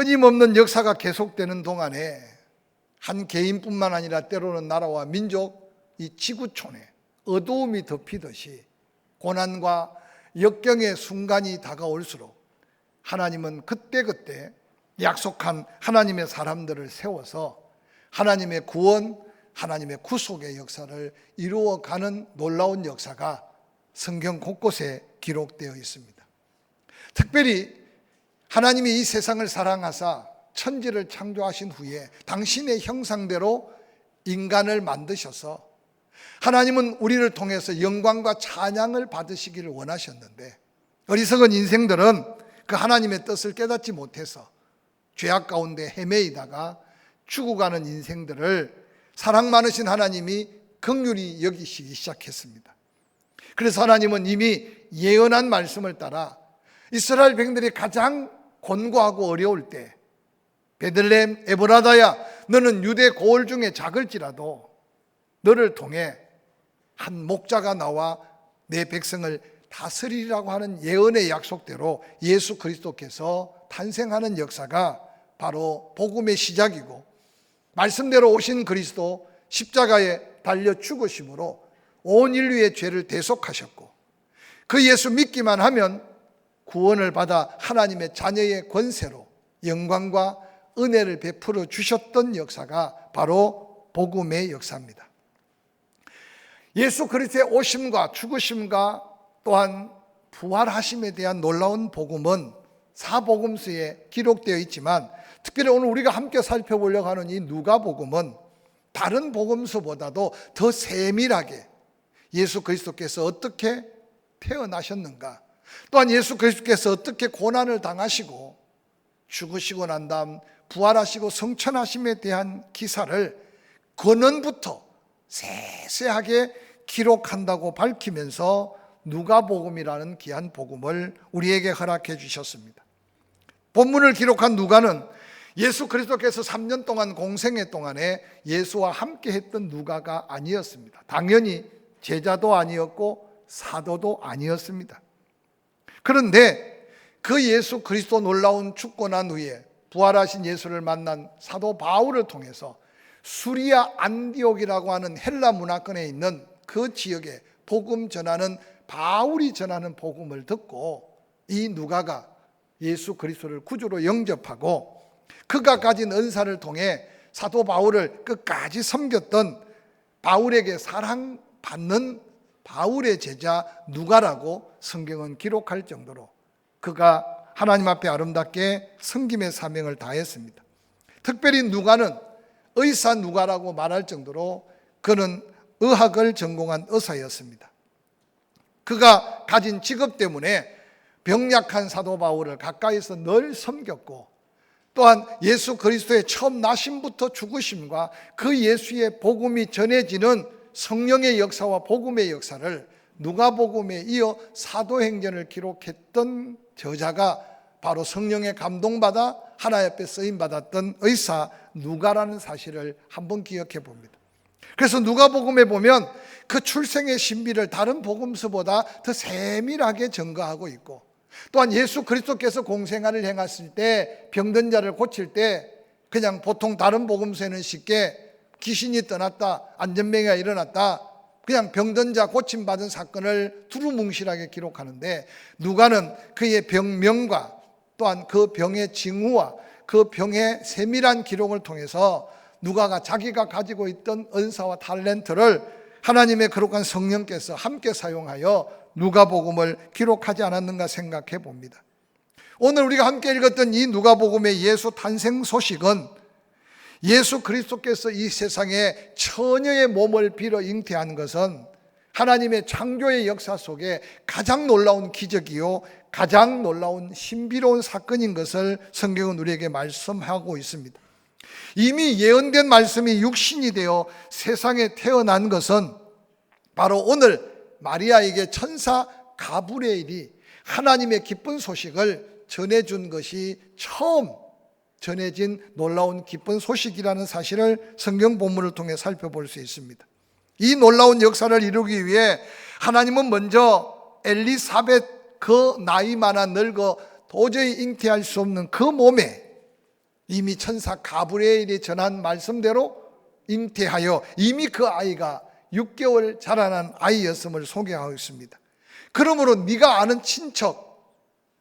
끊임없는 역사가 계속되는 동안에 한 개인뿐만 아니라 때로는 나라와 민족, 이 지구촌에 어두움이 덮이듯이 고난과 역경의 순간이 다가올수록 하나님은 그때그때 약속한 하나님의 사람들을 세워서 하나님의 구원, 하나님의 구속의 역사를 이루어가는 놀라운 역사가 성경 곳곳에 기록되어 있습니다. 특별히 하나님이 이 세상을 사랑하사 천지를 창조하신 후에 당신의 형상대로 인간을 만드셔서 하나님은 우리를 통해서 영광과 찬양을 받으시기를 원하셨는데 어리석은 인생들은 그 하나님의 뜻을 깨닫지 못해서 죄악 가운데 헤매이다가 죽어가는 인생들을 사랑 많으신 하나님이 긍휼히 여기시기 시작했습니다. 그래서 하나님은 이미 예언한 말씀을 따라 이스라엘 백성들이 가장 곤고하고 어려울 때 베들레헴 에브라다야 너는 유대 고을 중에 작을지라도 너를 통해 한 목자가 나와 내 백성을 다스리라고 하는 예언의 약속대로 예수 그리스도께서 탄생하는 역사가 바로 복음의 시작이고 말씀대로 오신 그리스도 십자가에 달려 죽으심으로 온 인류의 죄를 대속하셨고 그 예수 믿기만 하면 구원을 받아 하나님의 자녀의 권세로 영광과 은혜를 베풀어 주셨던 역사가 바로 복음의 역사입니다. 예수 그리스도의 오심과 죽으심과 또한 부활하심에 대한 놀라운 복음은 사복음서에 기록되어 있지만 특별히 오늘 우리가 함께 살펴보려고 하는 이 누가복음은 다른 복음서보다도 더 세밀하게 예수 그리스도께서 어떻게 태어나셨는가, 또한 예수 그리스도께서 어떻게 고난을 당하시고 죽으시고 난 다음 부활하시고 성천하심에 대한 기사를 근원부터 세세하게 기록한다고 밝히면서 누가복음이라는 귀한 복음을 우리에게 허락해 주셨습니다. 본문을 기록한 누가는 예수 그리스도께서 3년 동안 공생애 동안에 예수와 함께 했던 누가가 아니었습니다. 당연히 제자도 아니었고 사도도 아니었습니다. 그런데 그 예수 그리스도 놀라운 죽고 난 후에 부활하신 예수를 만난 사도 바울을 통해서 수리아 안디옥이라고 하는 헬라 문화권에 있는 그 지역에 복음 전하는 바울이 전하는 복음을 듣고 이 누가가 예수 그리스도를 구주로 영접하고 그가 가진 은사를 통해 사도 바울을 끝까지 섬겼던 바울에게 사랑받는 바울의 제자 누가라고 성경은 기록할 정도로 그가 하나님 앞에 아름답게 섬김의 사명을 다했습니다. 특별히 누가는 의사 누가라고 말할 정도로 그는 의학을 전공한 의사였습니다. 그가 가진 직업 때문에 병약한 사도 바울을 가까이서 늘 섬겼고 또한 예수 그리스도의 처음 나심부터 죽으심과 그 예수의 복음이 전해지는 성령의 역사와 복음의 역사를 누가복음에 이어 사도행전을 기록했던 저자가 바로 성령의 감동받아 하나님 앞에 쓰임받았던 의사 누가라는 사실을 한번 기억해 봅니다. 그래서 누가복음에 보면 그 출생의 신비를 다른 복음서보다 더 세밀하게 증거하고 있고 또한 예수 그리스도께서 공생활을 행하실 때 병든 자를 고칠 때 그냥 보통 다른 복음서에는 쉽게 귀신이 떠났다, 안전병이가 일어났다, 그냥 병든 자 고침받은 사건을 두루뭉실하게 기록하는데 누가는 그의 병명과 또한 그 병의 징후와 그 병의 세밀한 기록을 통해서 누가가 자기가 가지고 있던 은사와 탤런트를 하나님의 거룩한 성령께서 함께 사용하여 누가복음을 기록하지 않았는가 생각해 봅니다. 오늘 우리가 함께 읽었던 이 누가복음의 예수 탄생 소식은 예수 그리스도께서 이 세상에 처녀의 몸을 빌어 잉태한 것은 하나님의 창조의 역사 속에 가장 놀라운 기적이요 가장 놀라운 신비로운 사건인 것을 성경은 우리에게 말씀하고 있습니다. 이미 예언된 말씀이 육신이 되어 세상에 태어난 것은 바로 오늘 마리아에게 천사 가브리엘이 하나님의 기쁜 소식을 전해준 것이 처음 전해진 놀라운 기쁜 소식이라는 사실을 성경 본문을 통해 살펴볼 수 있습니다. 이 놀라운 역사를 이루기 위해 하나님은 먼저 엘리사벳 그 나이만한 늙어 도저히 잉태할 수 없는 그 몸에 이미 천사 가브리엘이 전한 말씀대로 잉태하여 이미 그 아이가 6개월 자라난 아이였음을 소개하고 있습니다. 그러므로 네가 아는 친척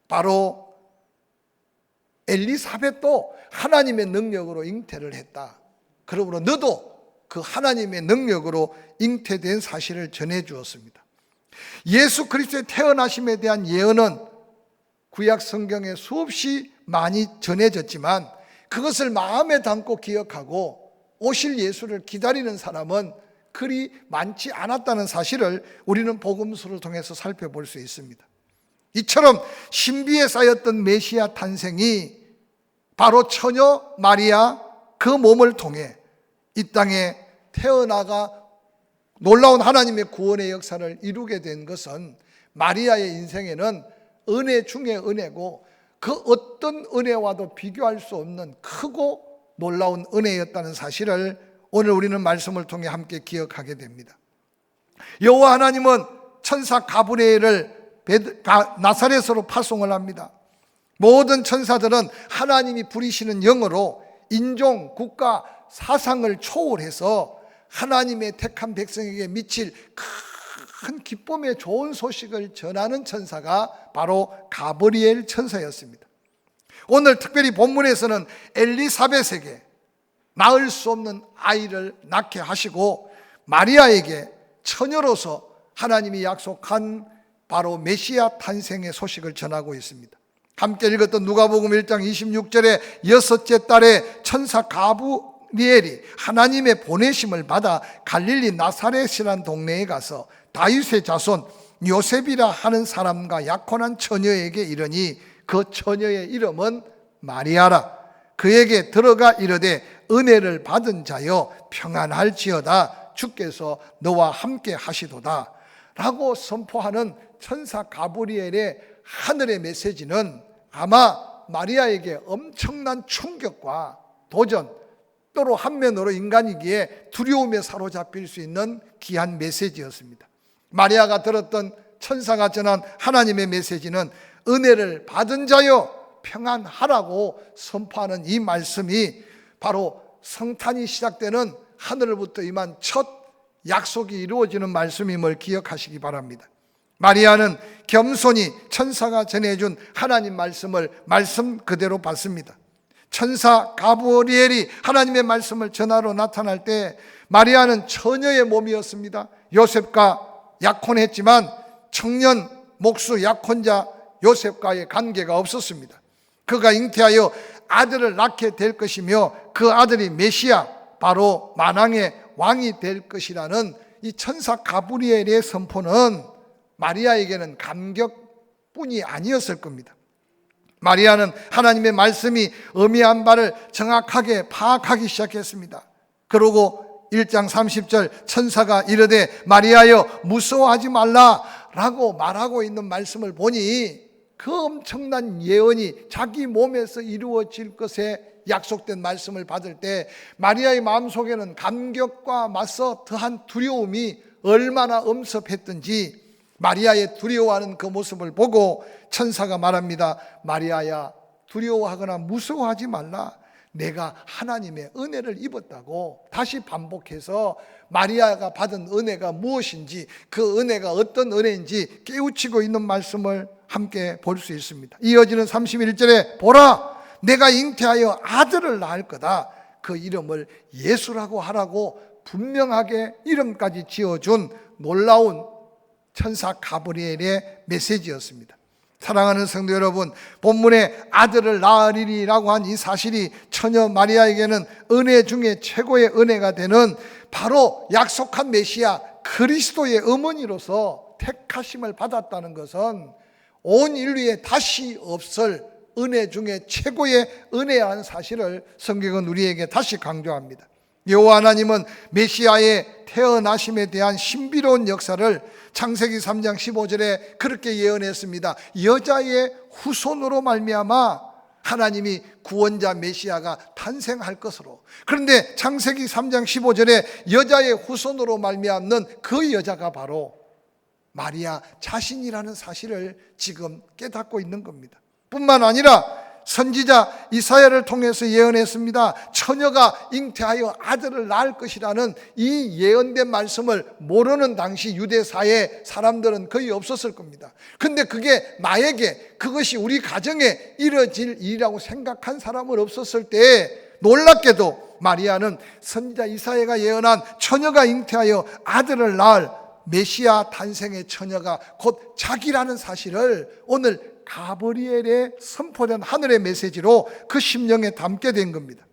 바로 엘리사벳도 하나님의 능력으로 잉태를 했다. 그러므로 너도 그 하나님의 능력으로 잉태된 사실을 전해 주었습니다. 예수 그리스도의 태어나심에 대한 예언은 구약 성경에 수없이 많이 전해졌지만 그것을 마음에 담고 기억하고 오실 예수를 기다리는 사람은 그리 많지 않았다는 사실을 우리는 복음서를 통해서 살펴볼 수 있습니다. 이처럼 신비에 쌓였던 메시아 탄생이 바로 처녀 마리아 그 몸을 통해 이 땅에 태어나가 놀라운 하나님의 구원의 역사를 이루게 된 것은 마리아의 인생에는 은혜 중에 은혜고 그 어떤 은혜와도 비교할 수 없는 크고 놀라운 은혜였다는 사실을 오늘 우리는 말씀을 통해 함께 기억하게 됩니다. 여호와 하나님은 천사 가브리엘을 나사렛으로 파송을 합니다. 모든 천사들은 하나님이 부리시는 영으로 인종, 국가, 사상을 초월해서 하나님의 택한 백성에게 미칠 큰 기쁨의 좋은 소식을 전하는 천사가 바로 가브리엘 천사였습니다. 오늘 특별히 본문에서는 엘리사벳에게 낳을 수 없는 아이를 낳게 하시고 마리아에게 처녀로서 하나님이 약속한 바로 메시아 탄생의 소식을 전하고 있습니다. 함께 읽었던 누가복음 1장 26절에 여섯째 달에 천사 가브리엘이 하나님의 보내심을 받아 갈릴리 나사렛이라는 동네에 가서 다윗의 자손 요셉이라 하는 사람과 약혼한 처녀에게 이르니 그 처녀의 이름은 마리아라. 그에게 들어가 이르되 은혜를 받은 자여 평안할지어다. 주께서 너와 함께 하시도다 라고 선포하는 천사 가브리엘의 하늘의 메시지는 아마 마리아에게 엄청난 충격과 도전, 또로 한면으로 인간이기에 두려움에 사로잡힐 수 있는 귀한 메시지였습니다. 마리아가 들었던 천사가 전한 하나님의 메시지는 은혜를 받은 자여 평안하라고 선포하는 이 말씀이 바로 성탄이 시작되는 하늘로부터 임한 첫 약속이 이루어지는 말씀임을 기억하시기 바랍니다. 마리아는 겸손히 천사가 전해준 하나님 말씀을 말씀 그대로 받습니다. 천사 가브리엘이 하나님의 말씀을 전하러 나타날 때 마리아는 처녀의 몸이었습니다. 요셉과 약혼했지만 청년 목수 약혼자 요셉과의 관계가 없었습니다. 그가 잉태하여 아들을 낳게 될 것이며 그 아들이 메시아 바로 만왕의 왕이 될 것이라는 이 천사 가브리엘의 선포는 마리아에게는 감격뿐이 아니었을 겁니다. 마리아는 하나님의 말씀이 의미한 바를 정확하게 파악하기 시작했습니다. 그러고 1장 30절 천사가 이르되 마리아여 무서워하지 말라 라고 말하고 있는 말씀을 보니 그 엄청난 예언이 자기 몸에서 이루어질 것에 약속된 말씀을 받을 때 마리아의 마음속에는 감격과 맞서 더한 두려움이 얼마나 엄습했던지 마리아의 두려워하는 그 모습을 보고 천사가 말합니다. 마리아야 두려워하거나 무서워하지 말라. 내가 하나님의 은혜를 입었다고 다시 반복해서 마리아가 받은 은혜가 무엇인지 그 은혜가 어떤 은혜인지 깨우치고 있는 말씀을 함께 볼 수 있습니다. 이어지는 31절에 보라 내가 잉태하여 아들을 낳을 거다. 그 이름을 예수라고 하라고 분명하게 이름까지 지어준 놀라운 천사 가브리엘의 메시지였습니다. 사랑하는 성도 여러분, 본문에 아들을 낳으리라고 한 이 사실이 처녀 마리아에게는 은혜 중에 최고의 은혜가 되는 바로 약속한 메시아 그리스도의 어머니로서 택하심을 받았다는 것은 온 인류에 다시 없을 은혜 중에 최고의 은혜라는 사실을 성경은 우리에게 다시 강조합니다. 여호와 하나님은 메시아의 태어나심에 대한 신비로운 역사를 창세기 3장 15절에 그렇게 예언했습니다. 여자의 후손으로 말미암아 하나님이 구원자 메시아가 탄생할 것으로. 그런데 창세기 3장 15절에 여자의 후손으로 말미암는 그 여자가 바로 마리아 자신이라는 사실을 지금 깨닫고 있는 겁니다. 뿐만 아니라 선지자 이사야를 통해서 예언했습니다. 처녀가 잉태하여 아들을 낳을 것이라는 이 예언된 말씀을 모르는 당시 유대사회 사람들은 거의 없었을 겁니다. 근데 그게 나에게, 그것이 우리 가정에 이뤄질 일이라고 생각한 사람은 없었을 때, 놀랍게도 마리아는 선지자 이사야가 예언한 처녀가 잉태하여 아들을 낳을 메시아 탄생의 처녀가 곧 자기라는 사실을 오늘 가브리엘에 선포된 하늘의 메시지로 그 심령에 담게 된 겁니다.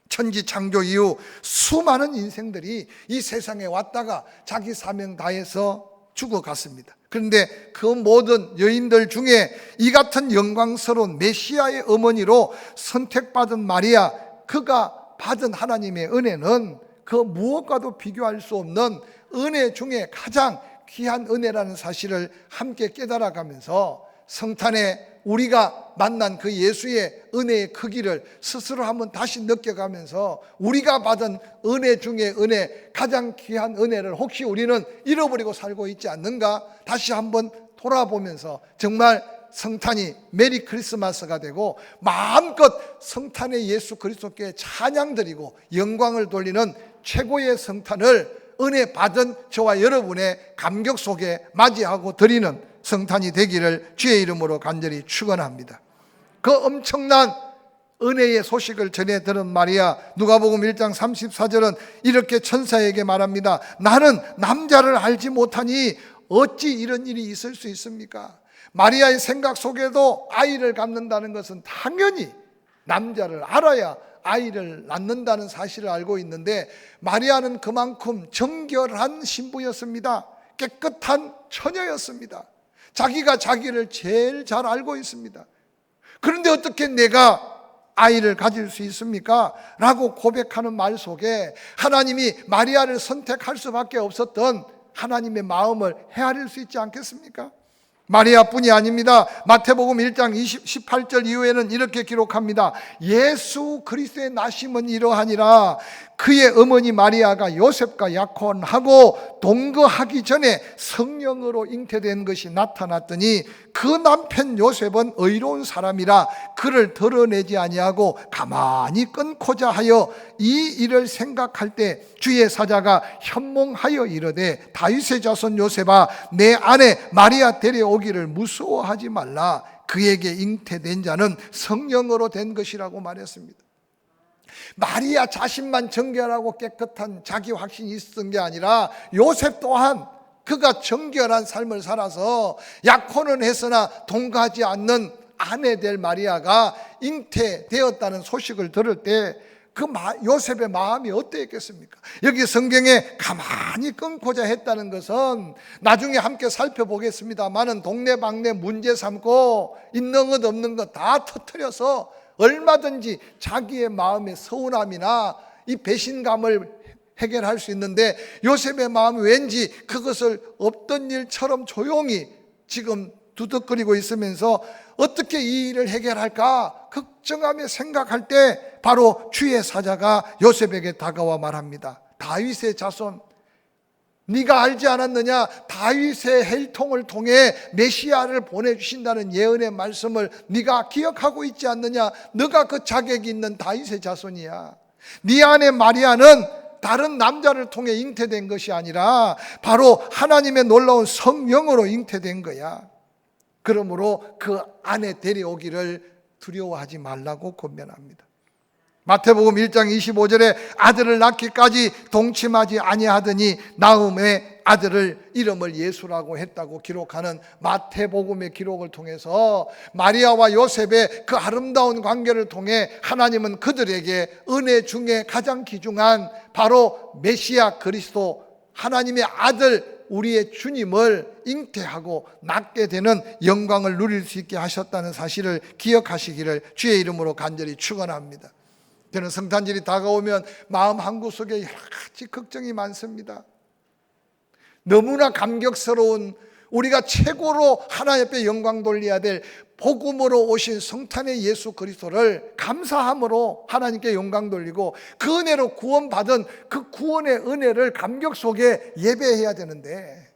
천지 창조 이후 수많은 인생들이 이 세상에 왔다가 자기 사명 다해서 죽어갔습니다. 그런데 그 모든 여인들 중에 이 같은 영광스러운 메시아의 어머니로 선택받은 마리아, 그가 받은 하나님의 은혜는 그 무엇과도 비교할 수 없는 은혜 중에 가장 귀한 은혜라는 사실을 함께 깨달아가면서 성탄에 우리가 만난 그 예수의 은혜의 크기를 스스로 한번 다시 느껴가면서 우리가 받은 은혜 중에 은혜, 가장 귀한 은혜를 혹시 우리는 잃어버리고 살고 있지 않는가 다시 한번 돌아보면서 정말 성탄이 메리 크리스마스가 되고 마음껏 성탄의 예수 그리스도께 찬양드리고 영광을 돌리는 최고의 성탄을 은혜 받은 저와 여러분의 감격 속에 맞이하고 드리는 성탄이 되기를 주의 이름으로 간절히 축원합니다. 그 엄청난 은혜의 소식을 전해 들은 마리아, 누가복음 1장 34절은 이렇게 천사에게 말합니다. 나는 남자를 알지 못하니 어찌 이런 일이 있을 수 있습니까? 마리아의 생각 속에도 아이를 갖는다는 것은 당연히 남자를 알아야 아이를 낳는다는 사실을 알고 있는데, 마리아는 그만큼 정결한 신부였습니다. 깨끗한 처녀였습니다. 자기가 자기를 제일 잘 알고 있습니다. 그런데 어떻게 내가 아이를 가질 수 있습니까? 라고 고백하는 말 속에 하나님이 마리아를 선택할 수밖에 없었던 하나님의 마음을 헤아릴 수 있지 않겠습니까? 마리아뿐이 아닙니다. 마태복음 1장 18절 이후에는 이렇게 기록합니다. 예수 그리스도의 나심은 이러하니라. 그의 어머니 마리아가 요셉과 약혼하고 동거하기 전에 성령으로 잉태된 것이 나타났더니 그 남편 요셉은 의로운 사람이라 그를 드러내지 아니하고 가만히 끊고자 하여 이 일을 생각할 때 주의 사자가 현몽하여 이르되 다윗의 자손 요셉아, 내 아내 마리아 데려오기를 무서워하지 말라. 그에게 잉태된 자는 성령으로 된 것이라고 말했습니다. 마리아 자신만 정결하고 깨끗한 자기 확신이 있었던 게 아니라 요셉 또한 그가 정결한 삶을 살아서 약혼은 했으나 동거하지 않는 아내 될 마리아가 잉태되었다는 소식을 들을 때 그 요셉의 마음이 어떠했겠습니까? 여기 성경에 가만히 끊고자 했다는 것은 나중에 함께 살펴보겠습니다만은 동네방네 문제 삼고 있는 것 없는 것 다 터뜨려서 얼마든지 자기의 마음의 서운함이나 이 배신감을 해결할 수 있는데, 요셉의 마음이 왠지 그것을 없던 일처럼 조용히 지금 두덕거리고 있으면서 어떻게 이 일을 해결할까 걱정하며 생각할 때 바로 주의 사자가 요셉에게 다가와 말합니다. 다윗의 자손, 네가 알지 않았느냐? 다윗의 혈통을 통해 메시아를 보내주신다는 예언의 말씀을 네가 기억하고 있지 않느냐? 너가 그 자격이 있는 다윗의 자손이야. 네 아내 마리아는 다른 남자를 통해 잉태된 것이 아니라 바로 하나님의 놀라운 성령으로 잉태된 거야. 그러므로 그 아내 데려오기를 두려워하지 말라고 권면합니다. 마태복음 1장 25절에 아들을 낳기까지 동침하지 아니하더니 나음의 아들을 이름을 예수라고 했다고 기록하는 마태복음의 기록을 통해서 마리아와 요셉의 그 아름다운 관계를 통해 하나님은 그들에게 은혜 중에 가장 귀중한 바로 메시아 그리스도, 하나님의 아들 우리의 주님을 잉태하고 낳게 되는 영광을 누릴 수 있게 하셨다는 사실을 기억하시기를 주의 이름으로 간절히 축원합니다. 저는 성탄절이 다가오면 마음 한구석에 여러 가지 걱정이 많습니다. 너무나 감격스러운, 우리가 최고로 하나님 앞에 영광 돌려야 될 복음으로 오신 성탄의 예수 그리스도를 감사함으로 하나님께 영광 돌리고 그 은혜로 구원받은 그 구원의 은혜를 감격 속에 예배해야 되는데,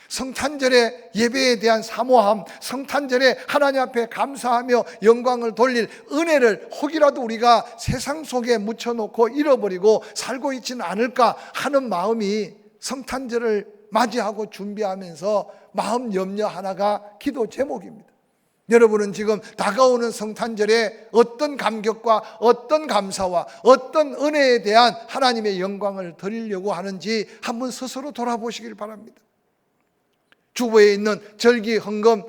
성탄절의 예배에 대한 사모함, 성탄절에 하나님 앞에 감사하며 영광을 돌릴 은혜를 혹이라도 우리가 세상 속에 묻혀놓고 잃어버리고 살고 있지는 않을까 하는 마음이 성탄절을 맞이하고 준비하면서 마음 염려 하나가 기도 제목입니다. 여러분은 지금 다가오는 성탄절에 어떤 감격과 어떤 감사와 어떤 은혜에 대한 하나님의 영광을 드리려고 하는지 한번 스스로 돌아보시길 바랍니다. 주보에 있는 절기 헌금,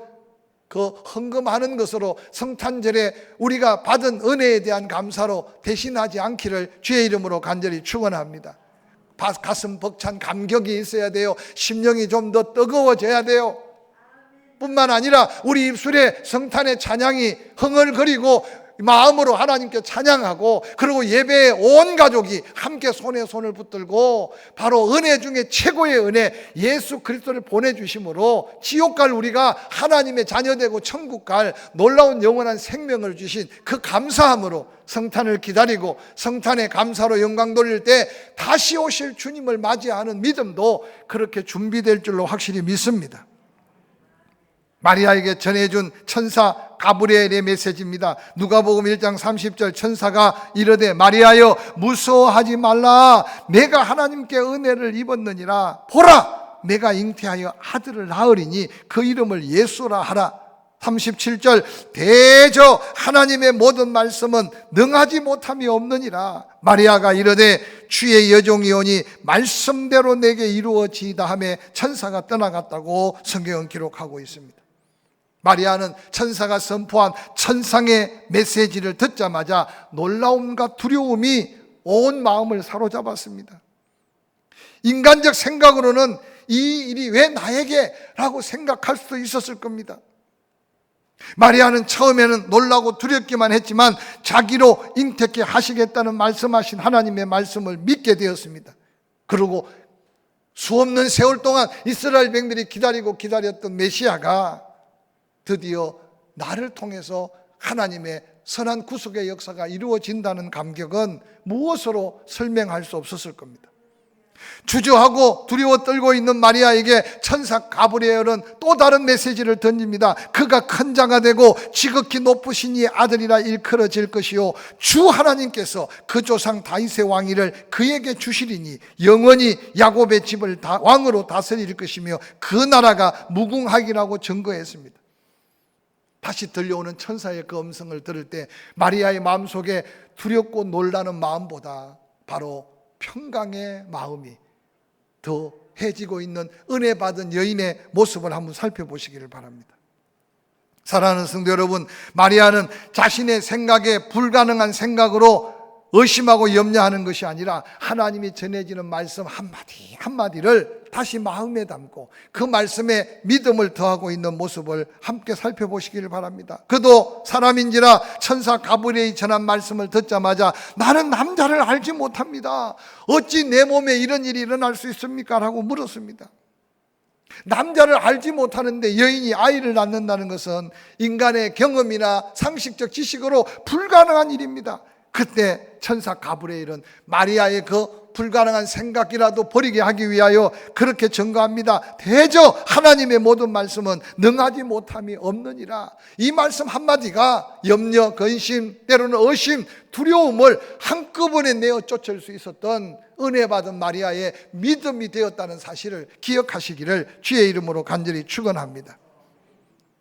그 헌금하는 것으로 성탄절에 우리가 받은 은혜에 대한 감사로 대신하지 않기를 주의 이름으로 간절히 축원합니다. 가슴 벅찬 감격이 있어야 돼요. 심령이 좀 더 뜨거워져야 돼요. 뿐만 아니라 우리 입술에 성탄의 찬양이 흥얼거리고 마음으로 하나님께 찬양하고, 그리고 예배에 온 가족이 함께 손에 손을 붙들고 바로 은혜 중에 최고의 은혜 예수 그리스도를 보내주심으로 지옥 갈 우리가 하나님의 자녀되고 천국 갈 놀라운 영원한 생명을 주신 그 감사함으로 성탄을 기다리고 성탄의 감사로 영광 돌릴 때 다시 오실 주님을 맞이하는 믿음도 그렇게 준비될 줄로 확실히 믿습니다. 마리아에게 전해준 천사 가브리엘의 메시지입니다. 누가복음 1장 30절 천사가 이르되 마리아여 무서워하지 말라. 내가 하나님께 은혜를 입었느니라. 보라 내가 잉태하여 아들을 낳으리니 그 이름을 예수라 하라. 37절 대저 하나님의 모든 말씀은 능하지 못함이 없느니라. 마리아가 이르되 주의 여종이오니 말씀대로 내게 이루어지이다 하며 천사가 떠나갔다고 성경은 기록하고 있습니다. 마리아는 천사가 선포한 천상의 메시지를 듣자마자 놀라움과 두려움이 온 마음을 사로잡았습니다. 인간적 생각으로는 이 일이 왜 나에게? 라고 생각할 수도 있었을 겁니다. 마리아는 처음에는 놀라고 두렵기만 했지만 자기로 잉태케 하시겠다는 말씀하신 하나님의 말씀을 믿게 되었습니다. 그리고 수없는 세월 동안 이스라엘 백성들이 기다렸던 메시아가 드디어 나를 통해서 하나님의 선한 구속의 역사가 이루어진다는 감격은 무엇으로 설명할 수 없었을 겁니다. 주저하고 두려워 떨고 있는 마리아에게 천사 가브리엘은 또 다른 메시지를 던집니다. 그가 큰 자가 되고 지극히 높으신 이의 아들이라 일컬어질 것이요 주 하나님께서 그 조상 다윗의 왕위를 그에게 주시리니 영원히 야곱의 집을 왕으로 다스릴 것이며 그 나라가 무궁하기라고 증거했습니다. 다시 들려오는 천사의 그 음성을 들을 때 마리아의 마음속에 두렵고 놀라는 마음보다 바로 평강의 마음이 더해지고 있는 은혜 받은 여인의 모습을 한번 살펴보시기를 바랍니다. 사랑하는 성도 여러분, 마리아는 자신의 생각에 불가능한 생각으로 의심하고 염려하는 것이 아니라 하나님이 전해지는 말씀 한마디 한마디를 다시 마음에 담고 그 말씀에 믿음을 더하고 있는 모습을 함께 살펴보시기를 바랍니다. 그도 사람인지라 천사 가브리엘이 전한 말씀을 듣자마자 나는 남자를 알지 못합니다. 어찌 내 몸에 이런 일이 일어날 수 있습니까? 라고 물었습니다. 남자를 알지 못하는데 여인이 아이를 낳는다는 것은 인간의 경험이나 상식적 지식으로 불가능한 일입니다. 그때 천사 가브리엘은 마리아의 그 불가능한 생각이라도 버리게 하기 위하여 그렇게 증거합니다. 대저 하나님의 모든 말씀은 능하지 못함이 없느니라. 이 말씀 한마디가 염려, 근심, 때로는 의심, 두려움을 한꺼번에 내어 쫓을 수 있었던 은혜 받은 마리아의 믿음이 되었다는 사실을 기억하시기를 주의 이름으로 간절히 축원합니다.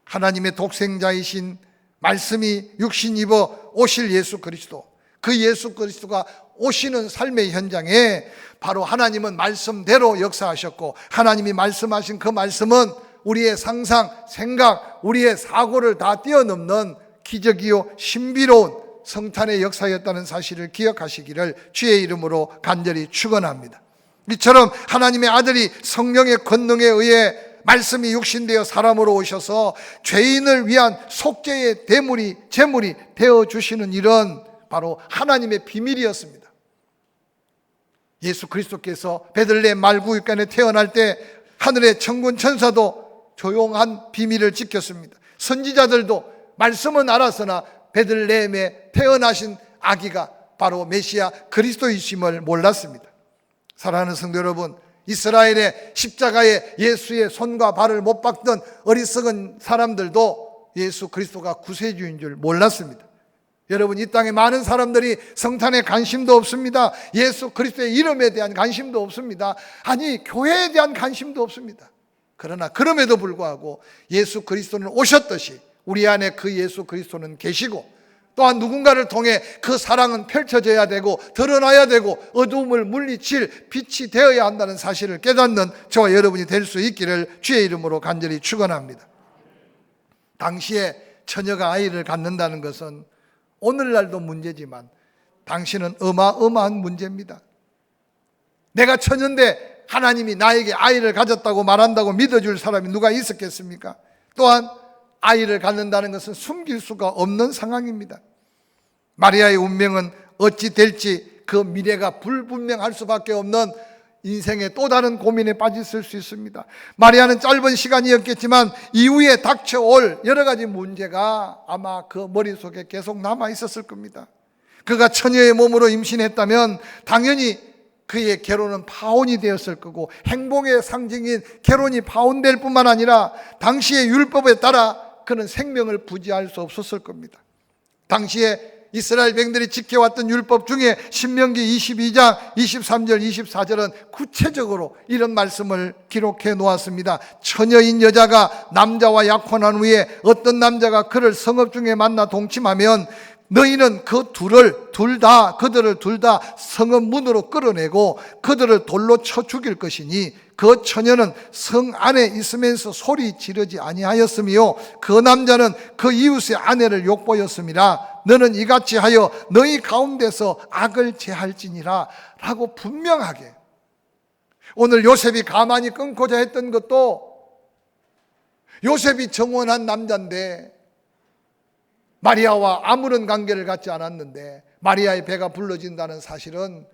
하나님의 독생자이신 말씀이 육신 입어 오실 예수 그리스도, 그 예수 그리스도가 오시는 삶의 현장에 바로 하나님은 말씀대로 역사하셨고 하나님이 말씀하신 그 말씀은 우리의 상상, 생각, 우리의 사고를 다 뛰어넘는 기적이요 신비로운 성탄의 역사였다는 사실을 기억하시기를 주의 이름으로 간절히 축원합니다. 이처럼 하나님의 아들이 성령의 권능에 의해 말씀이 육신되어 사람으로 오셔서 죄인을 위한 속죄의 제물이 되어주시는 일은 바로 하나님의 비밀이었습니다. 예수 그리스도께서 베들레헴 말구유간에 태어날 때 하늘의 천군 천사도 조용한 비밀을 지켰습니다. 선지자들도 말씀은 알았으나 베들레헴에 태어나신 아기가 바로 메시아 그리스도이심을 몰랐습니다. 사랑하는 성도 여러분, 이스라엘의 십자가에 예수의 손과 발을 못 박던 어리석은 사람들도 예수 그리스도가 구세주인 줄 몰랐습니다. 여러분, 이 땅에 많은 사람들이 성탄에 관심도 없습니다. 예수 그리스도의 이름에 대한 관심도 없습니다. 아니, 교회에 대한 관심도 없습니다. 그러나 그럼에도 불구하고 예수 그리스도는 오셨듯이 우리 안에 그 예수 그리스도는 계시고, 또한 누군가를 통해 그 사랑은 펼쳐져야 되고 드러나야 되고 어두움을 물리칠 빛이 되어야 한다는 사실을 깨닫는 저와 여러분이 될 수 있기를 주의 이름으로 간절히 축원합니다. 당시에 처녀가 아이를 갖는다는 것은 오늘날도 문제지만 당시는 어마어마한 문제입니다. 내가 처녀인데 하나님이 나에게 아이를 가졌다고 말한다고 믿어줄 사람이 누가 있었겠습니까? 또한 아이를 갖는다는 것은 숨길 수가 없는 상황입니다. 마리아의 운명은 어찌 될지 그 미래가 불분명할 수밖에 없는 인생의 또 다른 고민에 빠졌을 수 있습니다. 마리아는 짧은 시간이었겠지만 이후에 닥쳐올 여러 가지 문제가 아마 그 머릿속에 계속 남아 있었을 겁니다. 그가 처녀의 몸으로 임신했다면 당연히 그의 결혼은 파혼이 되었을 거고, 행복의 상징인 결혼이 파혼될 뿐만 아니라 당시의 율법에 따라 그는 생명을 부지할 수 없었을 겁니다. 당시에 이스라엘 백성들이 지켜왔던 율법 중에 신명기 22장 23절 24절은 구체적으로 이런 말씀을 기록해 놓았습니다. 처녀인 여자가 남자와 약혼한 후에 어떤 남자가 그를 성읍 중에 만나 동침하면 너희는 그들을 둘 다 성읍 문으로 끌어내고 그들을 돌로 쳐 죽일 것이니 그 처녀는 성 안에 있으면서 소리 지르지 아니하였으며 그 남자는 그 이웃의 아내를 욕보였음이라. 너는 이같이 하여 너희 가운데서 악을 제할지니라 라고 분명하게. 오늘 요셉이 가만히 끊고자 했던 것도 요셉이 정원한 남자인데 마리아와 아무런 관계를 갖지 않았는데 마리아의 배가 불러진다는 사실은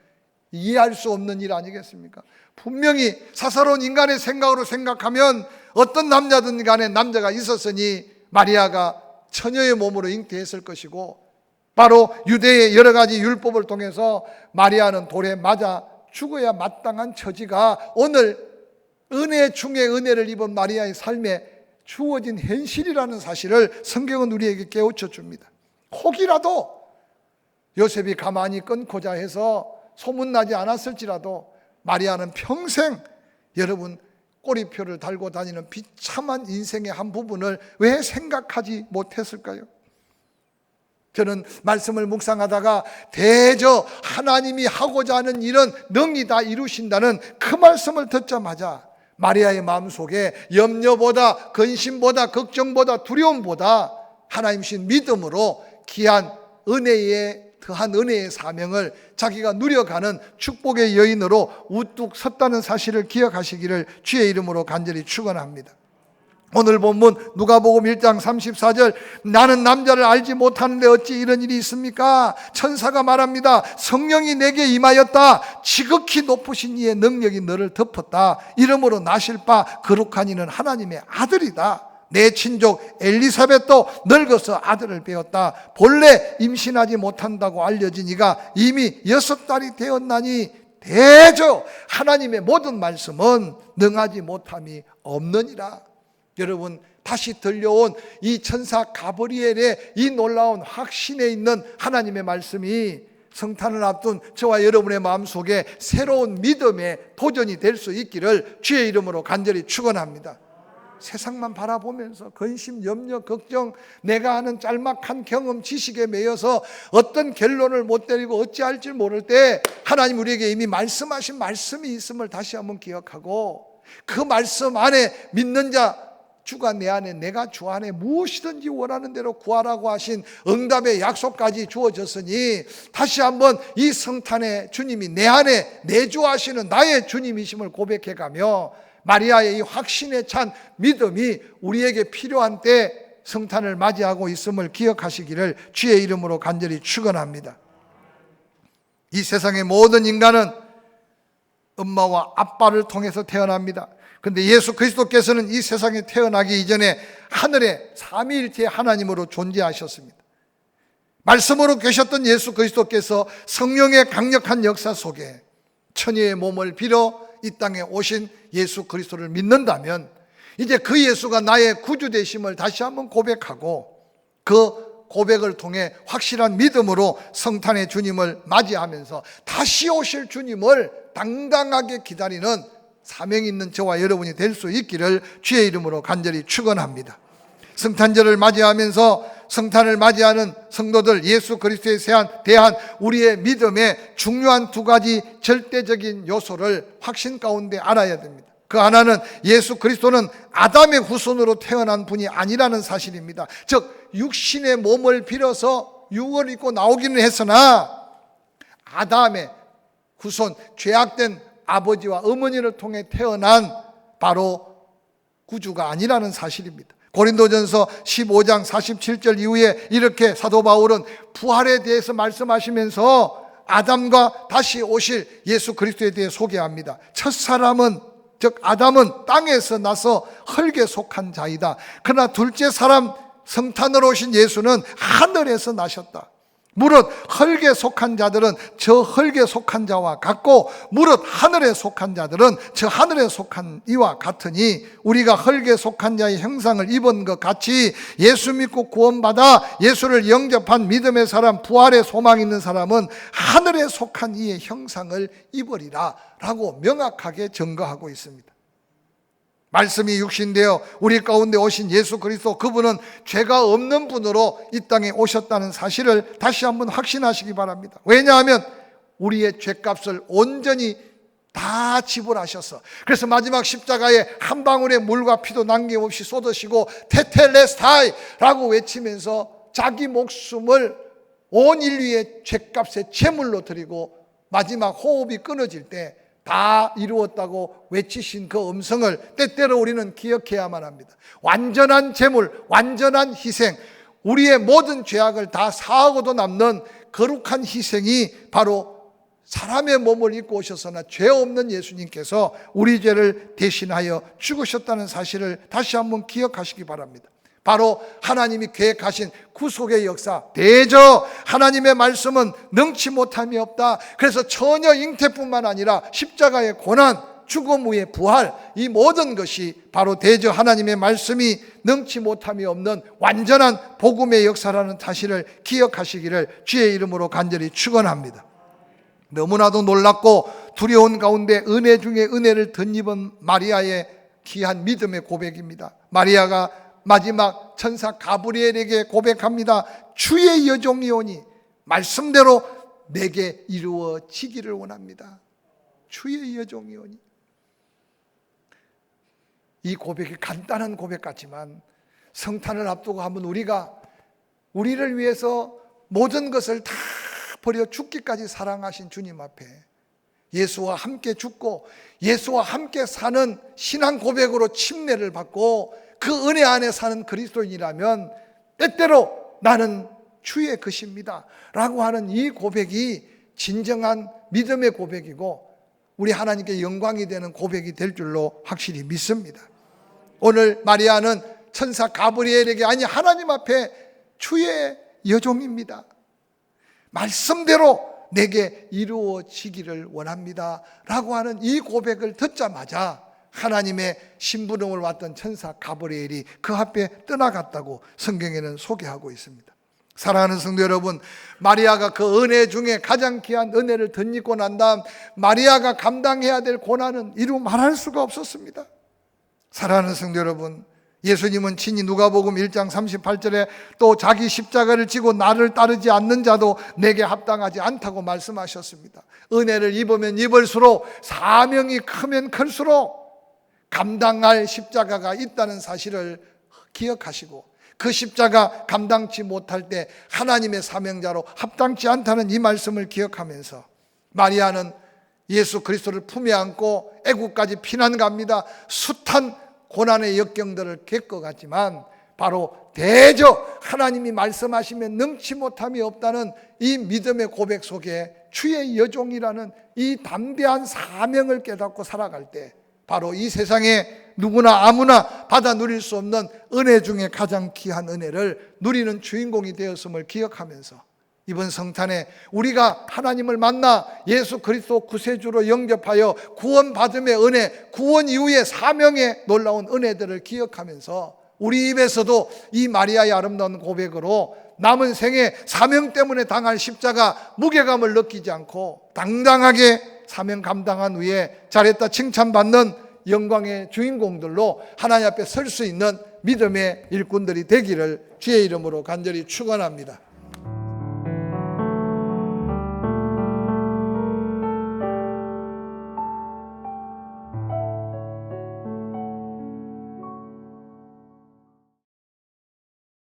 이해할 수 없는 일 아니겠습니까? 분명히 사사로운 인간의 생각으로 생각하면 어떤 남자든 간에 남자가 있었으니 마리아가 처녀의 몸으로 잉태했을 것이고, 바로 유대의 여러 가지 율법을 통해서 마리아는 돌에 맞아 죽어야 마땅한 처지가 오늘 은혜 중에 은혜를 입은 마리아의 삶에 주어진 현실이라는 사실을 성경은 우리에게 깨우쳐 줍니다. 혹이라도 요셉이 가만히 끊고자 해서 소문나지 않았을지라도 마리아는 평생 여러분 꼬리표를 달고 다니는 비참한 인생의 한 부분을 왜 생각하지 못했을까요? 저는 말씀을 묵상하다가 대저 하나님이 하고자 하는 일은 능히 다 이루신다는 그 말씀을 듣자마자 마리아의 마음속에 염려보다 근심보다 걱정보다 두려움보다 하나님신 믿음으로 귀한 은혜의 더한 은혜의 사명을 자기가 누려가는 축복의 여인으로 우뚝 섰다는 사실을 기억하시기를 주의 이름으로 간절히 축원합니다. 오늘 본문 누가복음 1장 34절, 나는 남자를 알지 못하는데 어찌 이런 일이 있습니까? 천사가 말합니다. 성령이 내게 임하였다. 지극히 높으신 이의 능력이 너를 덮었다. 이러므로 나실 바 거룩한 이는 하나님의 아들이다. 내 친족 엘리사벳도 늙어서 아들을 배웠다. 본래 임신하지 못한다고 알려진 이가 이미 6달이 되었나니 대저 하나님의 모든 말씀은 능하지 못함이 없느니라. 여러분, 다시 들려온 이 천사 가브리엘의 이 놀라운 확신에 있는 하나님의 말씀이 성탄을 앞둔 저와 여러분의 마음속에 새로운 믿음의 도전이 될 수 있기를 주의 이름으로 간절히 축원합니다. 세상만 바라보면서 근심, 염려, 걱정, 내가 하는 짤막한 경험, 지식에 매여서 어떤 결론을 못 내리고 어찌할지 모를 때 하나님 우리에게 이미 말씀하신 말씀이 있음을 다시 한번 기억하고, 그 말씀 안에 믿는 자, 주가 내 안에 내가 주 안에 무엇이든지 원하는 대로 구하라고 하신 응답의 약속까지 주어졌으니 다시 한번 이 성탄에 주님이 내 안에 내주하시는 나의 주님이심을 고백해가며 마리아의 이 확신에 찬 믿음이 우리에게 필요한 때 성탄을 맞이하고 있음을 기억하시기를 주의 이름으로 간절히 축원합니다. 이 세상의 모든 인간은 엄마와 아빠를 통해서 태어납니다. 그런데 예수 그리스도께서는 이 세상에 태어나기 이전에 하늘에 삼위일체 하나님으로 존재하셨습니다. 말씀으로 계셨던 예수 그리스도께서 성령의 강력한 역사 속에 처녀의 몸을 빌어 이 땅에 오신 예수 그리스도를 믿는다면 이제 그 예수가 나의 구주 되심을 다시 한번 고백하고 그 고백을 통해 확실한 믿음으로 성탄의 주님을 맞이하면서 다시 오실 주님을 당당하게 기다리는 사명 있는 저와 여러분이 될 수 있기를 주의 이름으로 간절히 축원합니다. 성탄절을 맞이하면서 성탄을 맞이하는 성도들, 예수 그리스도에 대한 우리의 믿음의 중요한 두 가지 절대적인 요소를 확신 가운데 알아야 됩니다. 그 하나는 예수 그리스도는 아담의 후손으로 태어난 분이 아니라는 사실입니다. 즉 육신의 몸을 빌어서 육을 입고 나오기는 했으나 아담의 후손, 죄악된 아버지와 어머니를 통해 태어난 바로 구주가 아니라는 사실입니다. 고린도전서 15장 47절 이후에 이렇게 사도 바울은 부활에 대해서 말씀하시면서 아담과 다시 오실 예수 그리스도에 대해 소개합니다. 첫사람은 즉 아담은 땅에서 나서 흙에 속한 자이다. 그러나 둘째 사람 성탄으로 오신 예수는 하늘에서 나셨다. 무릇 흙에 속한 자들은 저 흙에 속한 자와 같고 무릇 하늘에 속한 자들은 저 하늘에 속한 이와 같으니 우리가 흙에 속한 자의 형상을 입은 것 같이 예수 믿고 구원받아 예수를 영접한 믿음의 사람, 부활의 소망 있는 사람은 하늘에 속한 이의 형상을 입으리라 라고 명확하게 증거하고 있습니다. 말씀이 육신되어 우리 가운데 오신 예수 그리스도, 그분은 죄가 없는 분으로 이 땅에 오셨다는 사실을 다시 한번 확신하시기 바랍니다. 왜냐하면 우리의 죄값을 온전히 다 지불하셔서, 그래서 마지막 십자가에 한 방울의 물과 피도 남김없이 쏟으시고 테텔레스타이 라고 외치면서 자기 목숨을 온 인류의 죄값의 제물로 드리고 마지막 호흡이 끊어질 때 다 이루었다고 외치신 그 음성을 때때로 우리는 기억해야만 합니다. 완전한 제물, 완전한 희생, 우리의 모든 죄악을 다 사하고도 남는 거룩한 희생이 바로 사람의 몸을 입고 오셔서나 죄 없는 예수님께서 우리 죄를 대신하여 죽으셨다는 사실을 다시 한번 기억하시기 바랍니다. 바로 하나님이 계획하신 구속의 역사, 대저 하나님의 말씀은 능치 못함이 없다. 그래서 처녀 잉태뿐만 아니라 십자가의 고난, 죽음 후의 부활, 이 모든 것이 바로 대저 하나님의 말씀이 능치 못함이 없는 완전한 복음의 역사라는 사실을 기억하시기를 주의 이름으로 간절히 축원합니다. 너무나도 놀랍고 두려운 가운데 은혜 중에 은혜를 덧입은 마리아의 귀한 믿음의 고백입니다. 마리아가 마지막 천사 가브리엘에게 고백합니다. 주의 여종이오니 말씀대로 내게 이루어지기를 원합니다. 주의 여종이오니. 이 고백이 간단한 고백 같지만 성탄을 앞두고 한번 우리를 위해서 모든 것을 다 버려 죽기까지 사랑하신 주님 앞에 예수와 함께 죽고 예수와 함께 사는 신앙 고백으로 침례를 받고 그 은혜 안에 사는 그리스도인이라면 때때로 나는 주의 것입니다 라고 하는 이 고백이 진정한 믿음의 고백이고 우리 하나님께 영광이 되는 고백이 될 줄로 확실히 믿습니다. 오늘 마리아는 천사 가브리엘에게 아니 하나님 앞에 주의 여종입니다, 말씀대로 내게 이루어지기를 원합니다 라고 하는 이 고백을 듣자마자 하나님의 심부름을 왔던 천사 가브리엘이 그 앞에 떠나갔다고 성경에는 소개하고 있습니다. 사랑하는 성도 여러분, 마리아가 그 은혜 중에 가장 귀한 은혜를 덧입고 난 다음 마리아가 감당해야 될 고난은 이루 말할 수가 없었습니다. 사랑하는 성도 여러분, 예수님은 친히 누가복음 1장 38절에 또 자기 십자가를 지고 나를 따르지 않는 자도 내게 합당하지 않다고 말씀하셨습니다. 은혜를 입으면 입을수록 사명이 크면 클수록 감당할 십자가가 있다는 사실을 기억하시고 그 십자가 감당치 못할 때 하나님의 사명자로 합당치 않다는 이 말씀을 기억하면서 마리아는 예수 그리스도를 품에 안고 애국까지 피난 갑니다. 숱한 고난의 역경들을 겪어갔지만 바로 대저 하나님이 말씀하시면 능치 못함이 없다는 이 믿음의 고백 속에 주의 여종이라는 이 담대한 사명을 깨닫고 살아갈 때 바로 이 세상에 누구나 아무나 받아 누릴 수 없는 은혜 중에 가장 귀한 은혜를 누리는 주인공이 되었음을 기억하면서 이번 성탄에 우리가 하나님을 만나 예수 그리스도 구세주로 영접하여 구원받음의 은혜, 구원 이후의 사명의 놀라운 은혜들을 기억하면서 우리 입에서도 이 마리아의 아름다운 고백으로 남은 생에 사명 때문에 당할 십자가 무게감을 느끼지 않고 당당하게 사명 감당한 후에 잘했다 칭찬받는 영광의 주인공들로 하나님 앞에 설 수 있는 믿음의 일꾼들이 되기를 주의 이름으로 간절히 축원합니다.